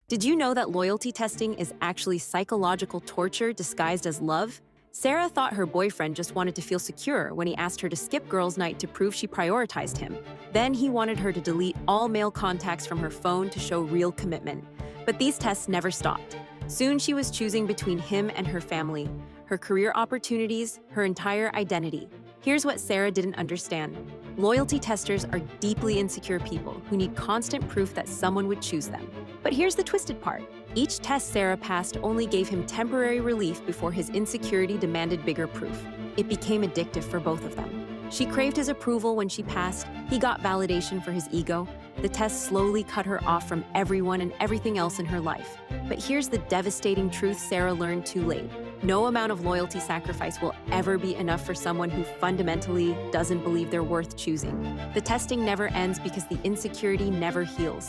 Did you know that loyalty testing is actually psychological torture disguised as love? Sarah thought her boyfriend just wanted to feel secure when he asked her to skip girls' night to prove she prioritized him. Then he wanted her to delete all male contacts from her phone to show real commitment. But these tests never stopped. Soon she was choosing between him and her family, her career opportunities, her entire identity. Here's what Sarah didn't understand. Loyalty testers are deeply insecure people who need constant proof that someone would choose them. But here's the twisted part. Each test Sarah passed only gave him temporary relief before his insecurity demanded bigger proof. It became addictive for both of them. She craved his approval when she passed. He got validation for his ego. The test slowly cut her off from everyone and everything else in her life. But here's the devastating truth Sarah learned too late. No amount of loyalty sacrifice will ever be enough for someone who fundamentally doesn't believe they're worth choosing. The testing never ends because the insecurity never heals.